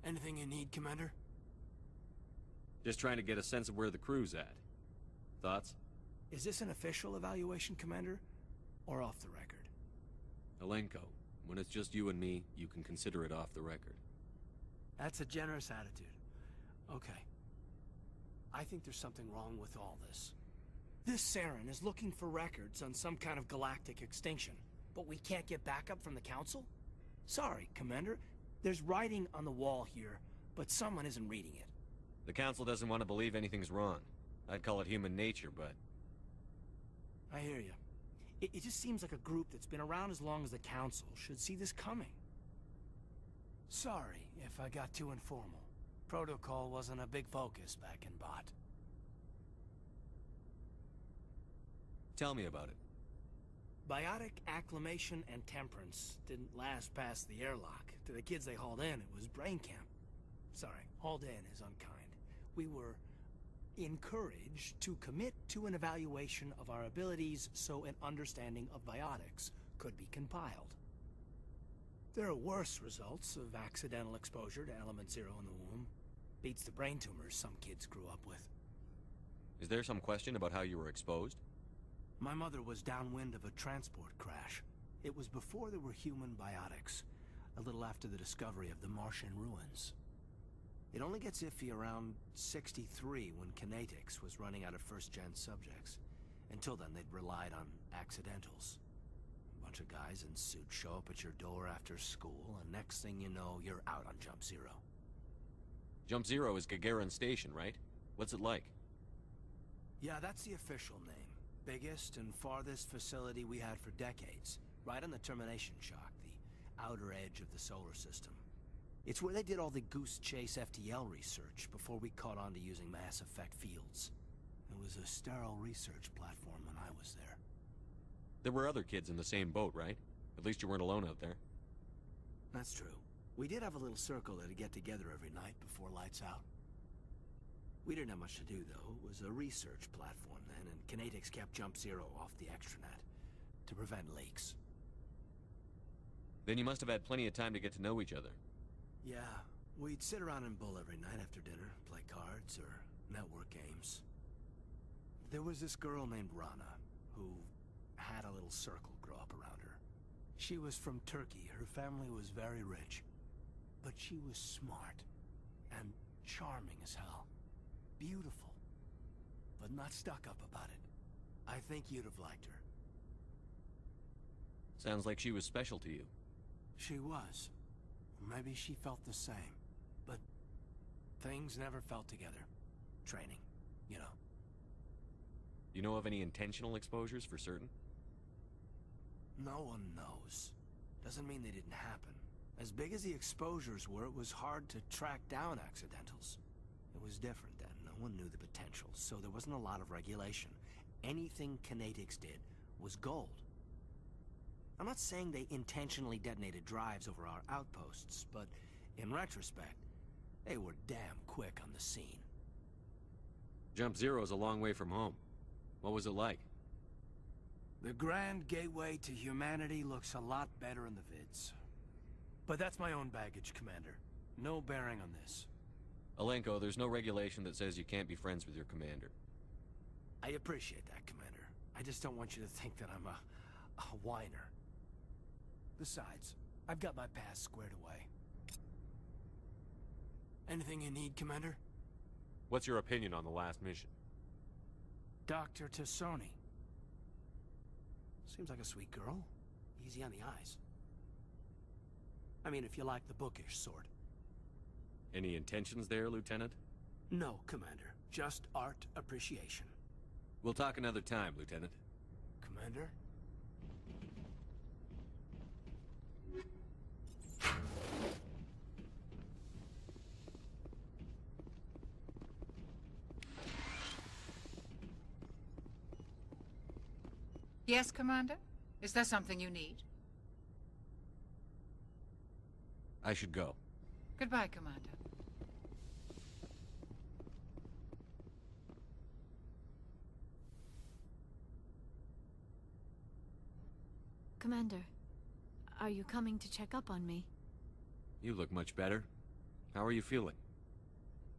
Anything you need, Commander? Just trying to get a sense of where the crew's at. Thoughts? Is this an official evaluation, Commander? Or off the record? Alenko, when it's just you and me, you can consider it off the record. That's a generous attitude. Okay. I think there's something wrong with all this. This Saren is looking for records on some kind of galactic extinction, but we can't get backup from the Council? Sorry, Commander. There's writing on the wall here, but someone isn't reading it. The Council doesn't want to believe anything's wrong. I'd call it human nature, but... I hear you. It just seems like a group that's been around as long as the Council should see this coming. Sorry if I got too informal. Protocol wasn't a big focus back in Bot. Tell me about it. Biotic acclimation and temperance didn't last past the airlock. To the kids they hauled in, it was brain camp. Sorry, hauled in is unkind. We were encouraged to commit to an evaluation of our abilities so an understanding of biotics could be compiled. There are worse results of accidental exposure to Element Zero in the womb. Beats the brain tumors some kids grew up with. Is there some question about how you were exposed? My mother was downwind of a transport crash. It was before there were human biotics, a little after the discovery of the Martian ruins. It only gets iffy around 63 when Kinetics was running out of first-gen subjects. Until then, they'd relied on accidentals. A bunch of guys in suits show up at your door after school, and next thing you know, you're out on Jump Zero. Jump Zero is Gagarin Station, right? What's it like? Yeah, that's the official name. Biggest and farthest facility we had for decades. Right on the termination shock, the outer edge of the solar system. It's where they did all the Goose Chase FTL research before we caught on to using mass effect fields. It was a sterile research platform when I was there. There were other kids in the same boat, right? At least you weren't alone out there. That's true. We did have a little circle that'd get together every night before lights out. We didn't have much to do, though. It was a research platform then, and Kinetics kept Jump Zero off the extranet to prevent leaks. Then you must have had plenty of time to get to know each other. Yeah, we'd sit around and bull every night after dinner, play cards or network games. There was this girl named Rana, who had a little circle grow up around her. She was from Turkey. Her family was very rich. But she was smart and charming as hell. Beautiful, but not stuck up about it. I think you'd have liked her. Sounds like she was special to you. She was. Maybe she felt the same. But things never felt together. Training, you know. You know of any intentional exposures for certain? No one knows. Doesn't mean they didn't happen. As big as the exposures were, it was hard to track down accidentals. It was different then. No one knew the potential, so there wasn't a lot of regulation. Anything Kinetics did was gold. I'm not saying they intentionally detonated drives over our outposts, but in retrospect, they were damn quick on the scene. Jump Zero's a long way from home. What was it like? The grand gateway to humanity looks a lot better in the vids. But that's my own baggage, Commander. No bearing on this. Alenko, there's no regulation that says you can't be friends with your commander. I appreciate that, Commander. I just don't want you to think that I'm a whiner. Besides, I've got my past squared away. Anything you need, Commander? What's your opinion on the last mission? Dr. Tassoni. Seems like a sweet girl. Easy on the eyes. I mean, if you like the bookish sort. Any intentions there, Lieutenant? No, Commander. Just art appreciation. We'll talk another time, Lieutenant. Commander? Yes, Commander? Is there something you need? I should go. Goodbye, Commander. Commander, are you coming to check up on me? You look much better. How are you feeling?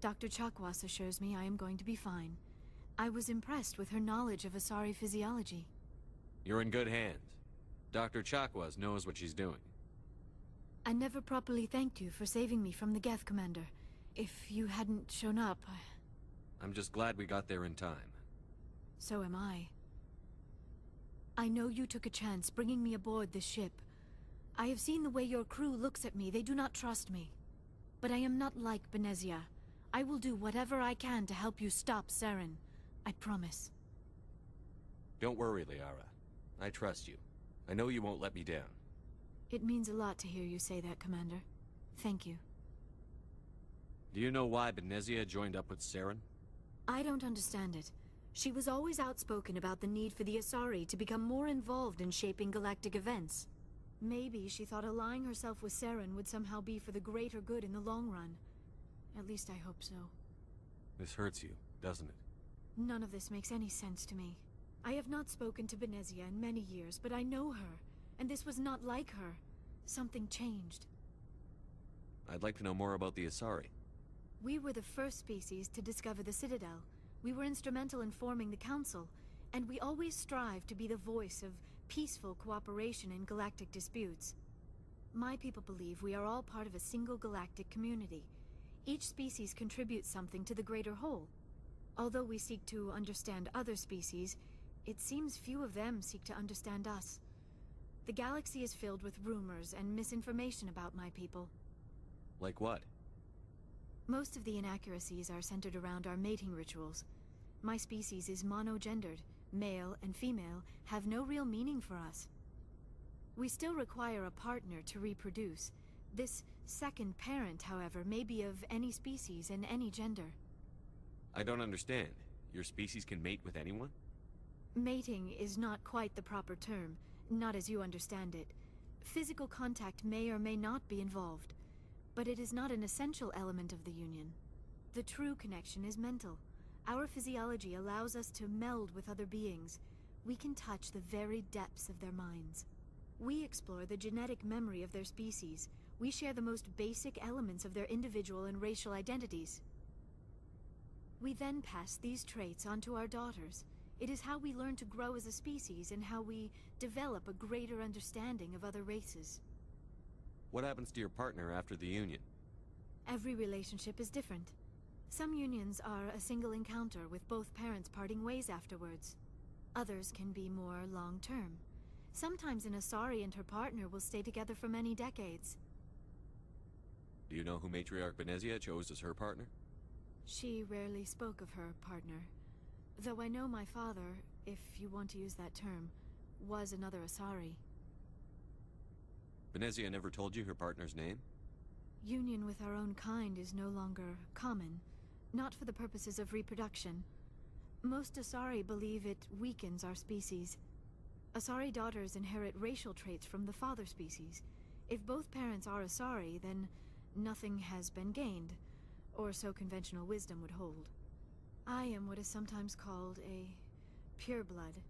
Dr. Chakwas assures me I am going to be fine. I was impressed with her knowledge of Asari physiology. You're in good hands. Dr. Chakwas knows what she's doing. I never properly thanked you for saving me from the Geth, Commander. If you hadn't shown up, I'm just glad we got there in time. So am I. I know you took a chance bringing me aboard this ship. I have seen the way your crew looks at me. They do not trust me. But I am not like Benezia. I will do whatever I can to help you stop Saren. I promise. Don't worry, Liara. I trust you. I know you won't let me down. It means a lot to hear you say that, Commander. Thank you. Do you know why Benezia joined up with Saren? I don't understand it. She was always outspoken about the need for the Asari to become more involved in shaping galactic events. Maybe she thought allying herself with Saren would somehow be for the greater good in the long run. At least I hope so. This hurts you, doesn't it? None of this makes any sense to me. I have not spoken to Benezia in many years, but I know her, and this was not like her. Something changed. I'd like to know more about the Asari. We were the first species to discover the Citadel. We were instrumental in forming the Council, and we always strive to be the voice of peaceful cooperation in galactic disputes. My people believe we are all part of a single galactic community. Each species contributes something to the greater whole. Although we seek to understand other species, it seems few of them seek to understand us. The galaxy is filled with rumors and misinformation about my people. Like what? Most of the inaccuracies are centered around our mating rituals. My species is monogendered. Male and female have no real meaning for us. We still require a partner to reproduce. This second parent, however, may be of any species and any gender. I don't understand. Your species can mate with anyone? Mating is not quite the proper term, not as you understand it. Physical contact may or may not be involved, but it is not an essential element of the union. The true connection is mental. Our physiology allows us to meld with other beings. We can touch the very depths of their minds. We explore the genetic memory of their species. We share the most basic elements of their individual and racial identities. We then pass these traits on to our daughters. It is how we learn to grow as a species and how we develop a greater understanding of other races. What happens to your partner after the union? Every relationship is different. Some unions are a single encounter with both parents parting ways afterwards. Others can be more long-term. Sometimes an Asari and her partner will stay together for many decades. Do you know who Matriarch Benezia chose as her partner? She rarely spoke of her partner. Though I know my father, if you want to use that term, was another Asari. Benezia never told you her partner's name? Union with our own kind is no longer common, not for the purposes of reproduction. Most Asari believe it weakens our species. Asari daughters inherit racial traits from the father species. If both parents are Asari, then nothing has been gained, or so conventional wisdom would hold. I am what is sometimes called a pureblood.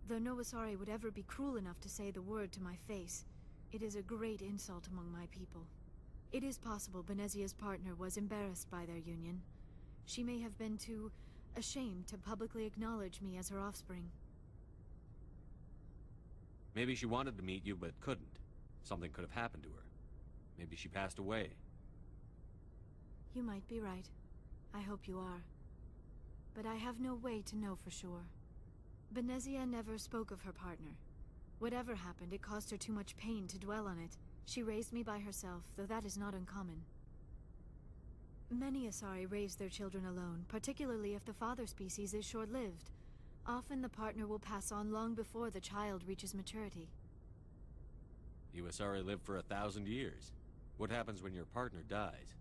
Though no Asari would ever be cruel enough to say the word to my face, it is a great insult among my people. It is possible Benezia's partner was embarrassed by their union. She may have been too ashamed to publicly acknowledge me as her offspring. Maybe she wanted to meet you but couldn't. Something could have happened to her. Maybe she passed away. You might be right. I hope you are. But I have no way to know for sure. Benezia never spoke of her partner. Whatever happened, it caused her too much pain to dwell on it. She raised me by herself, though that is not uncommon. Many Asari raise their children alone, particularly if the father species is short-lived. Often the partner will pass on long before the child reaches maturity. You Asari live for 1,000 years. What happens when your partner dies?